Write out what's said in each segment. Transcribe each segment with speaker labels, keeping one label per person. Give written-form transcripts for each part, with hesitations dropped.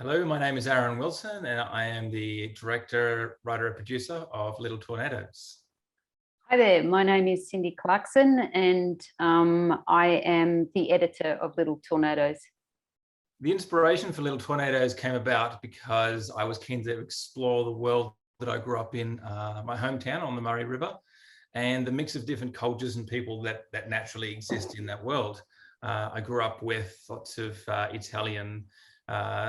Speaker 1: Hello, my name is Aaron Wilson, and I am the director, writer, and producer of Little Tornadoes.
Speaker 2: Hi there, my name is Cindy Clarkson, and I am the editor of Little Tornadoes.
Speaker 1: The inspiration for Little Tornadoes came about because I was keen to explore the world that I grew up in, my hometown on the Murray River, and the mix of different cultures and people that naturally exist in that world. I grew up with lots of Italian,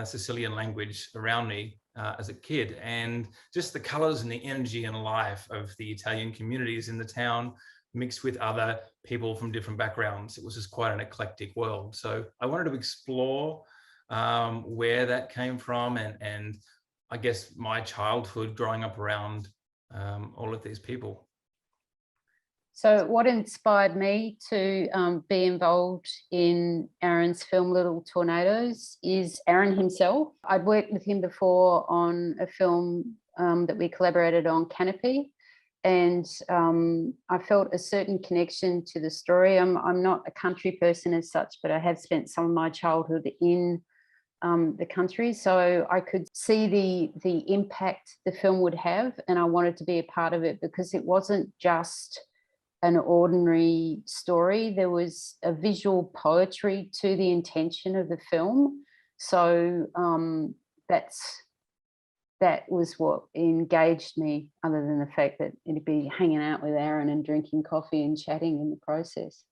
Speaker 1: Sicilian language around me as a kid, and just the colors and the energy and life of the Italian communities in the town mixed with other people from different backgrounds. It was just quite an eclectic world. So I wanted to explore where that came from and I guess my childhood growing up around all of these people.
Speaker 2: So what inspired me to be involved in Aaron's film Little Tornadoes is Aaron himself. I'd worked with him before on a film that we collaborated on, Canopy, and I felt a certain connection to the story. I'm not a country person as such, but I have spent some of my childhood in the country, so I could see the impact the film would have, and I wanted to be a part of it because it wasn't just an ordinary story. There was a visual poetry to the intention of the film. So that was what engaged me, other than the fact that it'd be hanging out with Aaron and drinking coffee and chatting in the process.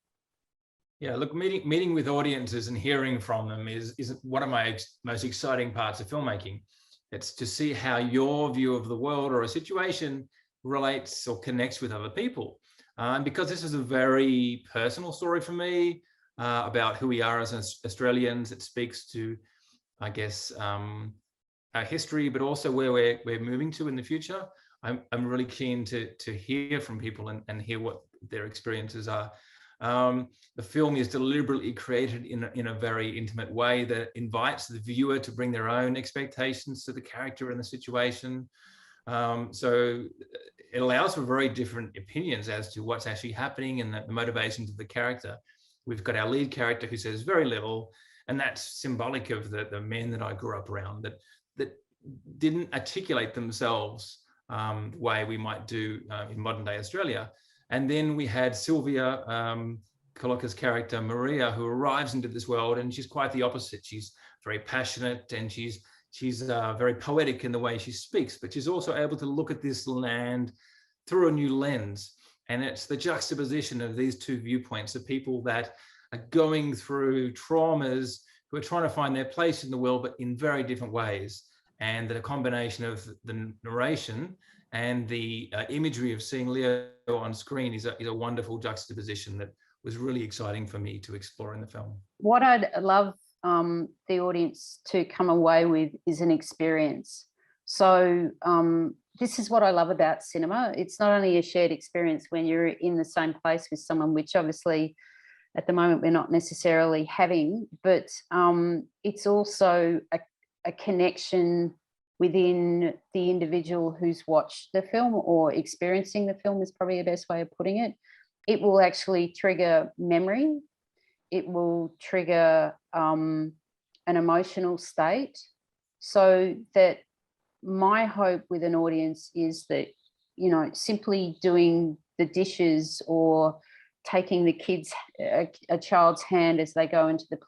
Speaker 1: Yeah, look, meeting with audiences and hearing from them is one of my most exciting parts of filmmaking. It's to see how your view of the world or a situation relates or connects with other people. Because this is a very personal story for me about who we are as Australians. It speaks to, I guess, our history, but also where we're moving to in the future. I'm really keen to hear from people and hear what their experiences are. The film is deliberately created in a very intimate way that invites the viewer to bring their own expectations to the character and the situation. So it allows for very different opinions as to what's actually happening and the motivations of the character. We've got our lead character who says very little, and that's symbolic of the men that I grew up around that didn't articulate themselves the way we might do in modern day Australia. And then we had Sylvia Coloca's character, Maria, who arrives into this world, and she's quite the opposite. She's very passionate, and she's very poetic in the way she speaks, but she's also able to look at this land through a new lens. And it's the juxtaposition of these two viewpoints of people that are going through traumas, who are trying to find their place in the world, but in very different ways. And that a combination of the narration and the imagery of seeing Leo on screen is a wonderful juxtaposition that was really exciting for me to explore in the film.
Speaker 2: What I'd love the audience to come away with is an experience. So this is what I love about cinema. It's not only a shared experience when you're in the same place with someone, which obviously at the moment we're not necessarily having, but it's also a connection within the individual who's watched the film or experiencing the film is probably the best way of putting it. It will actually trigger memory. It will trigger an emotional state, so that my hope with an audience is that, you know, simply doing the dishes or taking the kids, a child's hand as they go into the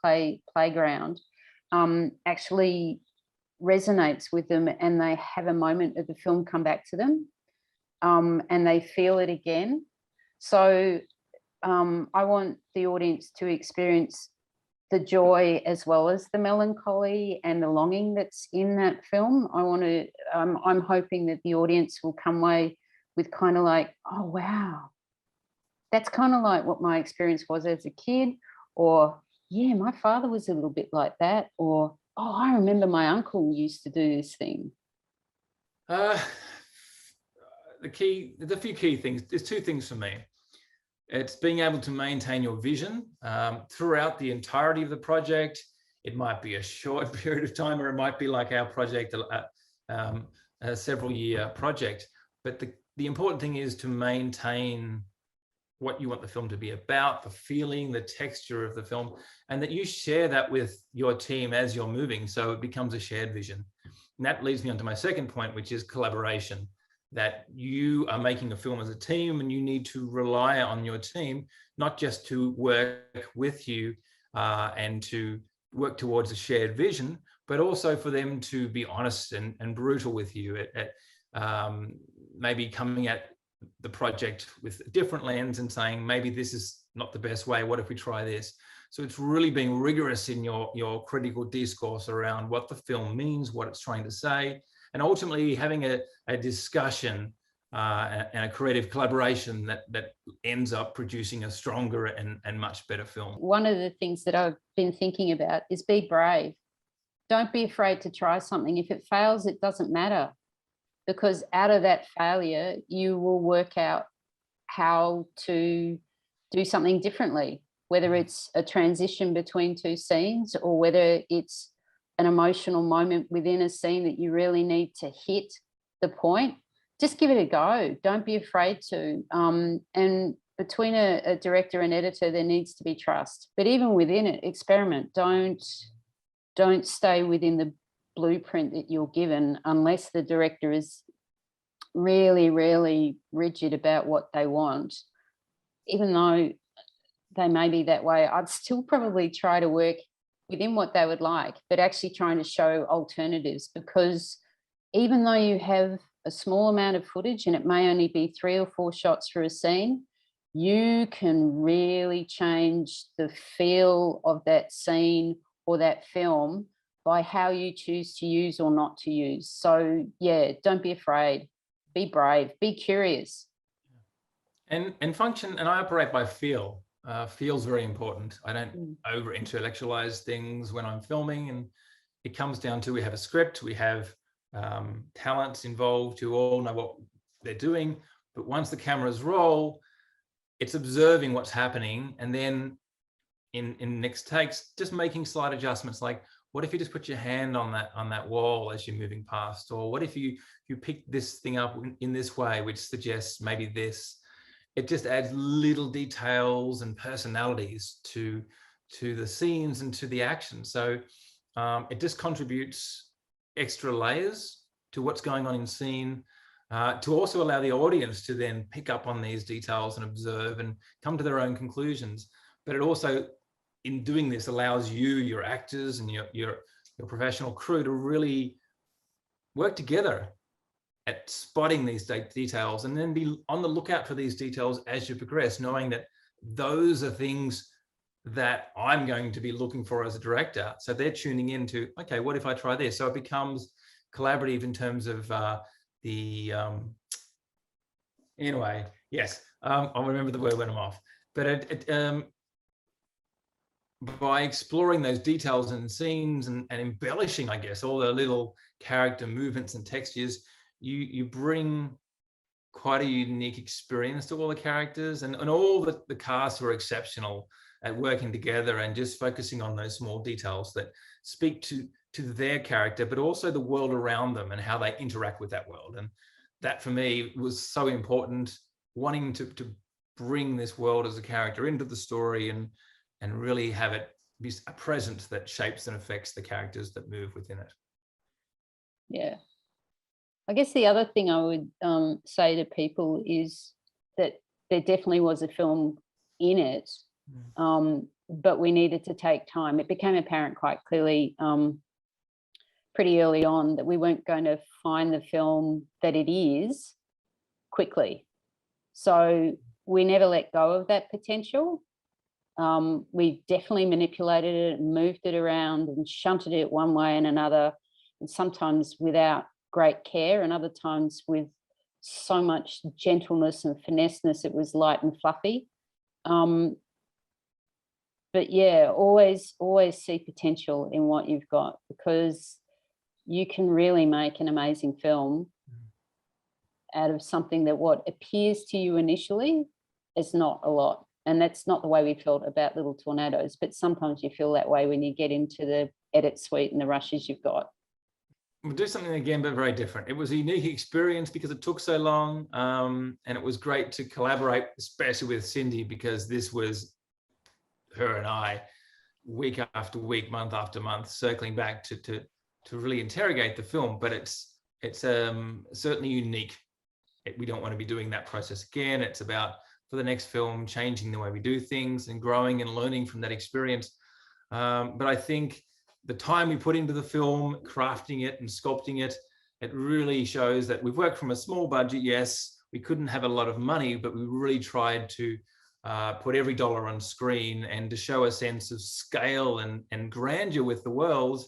Speaker 2: playground actually resonates with them, and they have a moment of the film come back to them and they feel it again. So I want the audience to experience the joy as well as the melancholy and the longing that's in that film. I'm hoping that the audience will come away with kind of like, oh, wow, that's kind of like what my experience was as a kid, or yeah, my father was a little bit like that, or oh, I remember my uncle used to do this thing.
Speaker 1: The few key things, there's two things for me. It's being able to maintain your vision throughout the entirety of the project. It might be a short period of time, or it might be like our project, a several-year project. But the important thing is to maintain what you want the film to be about, the feeling, the texture of the film, and that you share that with your team as you're moving, so it becomes a shared vision. And that leads me on to my second point, which is collaboration, that you are making a film as a team and you need to rely on your team, not just to work with you and to work towards a shared vision, but also for them to be honest and brutal with you at maybe coming at the project with a different lens and saying, maybe this is not the best way, what if we try this? So it's really being rigorous in your critical discourse around what the film means, what it's trying to say, and ultimately having a discussion and a creative collaboration that ends up producing a stronger and much better film.
Speaker 2: One of the things that I've been thinking about is be brave. Don't be afraid to try something. If it fails, it doesn't matter, because out of that failure, you will work out how to do something differently, whether it's a transition between two scenes or whether it's an emotional moment within a scene that you really need to hit the point. Just give it a go. Don't be afraid to. And between a director and editor, there needs to be trust. But even within it, experiment. Don't stay within the blueprint that you're given unless the director is really, really rigid about what they want. Even though they may be that way, I'd still probably try to work within what they would like, but actually trying to show alternatives, because even though you have a small amount of footage and it may only be 3 or 4 shots for a scene, you can really change the feel of that scene or that film by how you choose to use or not to use. So yeah, don't be afraid, be brave, be curious.
Speaker 1: And function, and I operate by feel. Feel's very important. I don't over intellectualize things when I'm filming, and it comes down to, we have a script, we have talents involved who all know what they're doing, but once the cameras roll, it's observing what's happening, and then in next takes, just making slight adjustments, like, what if you just put your hand on that wall as you're moving past, or what if you pick this thing up in this way, which suggests maybe this. It just adds little details and personalities to the scenes and to the action. So it just contributes extra layers to what's going on in scene, to also allow the audience to then pick up on these details and observe and come to their own conclusions. But it also, in doing this, allows you, your actors and your professional crew, to really work together at spotting these details, and then be on the lookout for these details as you progress, knowing that those are things that I'm going to be looking for as a director. So they're tuning into, okay, what if I try this? So it becomes collaborative in terms of anyway, yes, I'll remember the word when I'm off. But by exploring those details and scenes and embellishing, I guess, all the little character movements and textures, you bring quite a unique experience to all the characters, and all the cast were exceptional at working together and just focusing on those small details that speak to their character, but also the world around them and how they interact with that world. And that for me was so important, wanting to bring this world as a character into the story and really have it be a presence that shapes and affects the characters that move within it.
Speaker 2: Yeah. I guess the other thing I would say to people is that there definitely was a film in it, but we needed to take time. It became apparent quite clearly pretty early on that we weren't going to find the film that it is quickly. So we never let go of that potential. We definitely manipulated it and moved it around and shunted it one way and another, and sometimes without great care, and other times with so much gentleness and fineness, it was light and fluffy. But yeah, always see potential in what you've got, because you can really make an amazing film out of something that what appears to you initially is not a lot. And that's not the way we felt about Little Tornadoes, but sometimes you feel that way when you get into the edit suite and the rushes you've got.
Speaker 1: We'll do something again, but very different. It was a unique experience because it took so long, and it was great to collaborate, especially with Cindy, because this was her and I, week after week, month after month, circling back to really interrogate the film. But it's certainly unique. We don't want to be doing that process again. It's about, for the next film, changing the way we do things and growing and learning from that experience. But I think the time we put into the film, crafting it and sculpting it, it really shows that we've worked from a small budget. Yes, we couldn't have a lot of money, but we really tried to put every dollar on screen and to show a sense of scale and grandeur with the world,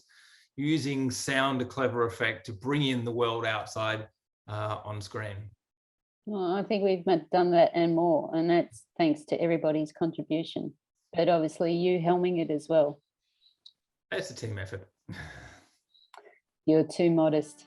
Speaker 1: using sound, a clever effect to bring in the world outside on screen.
Speaker 2: Well, I think we've done that and more, and that's thanks to everybody's contribution, but obviously you helming it as well.
Speaker 1: It's a team effort.
Speaker 2: You're too modest.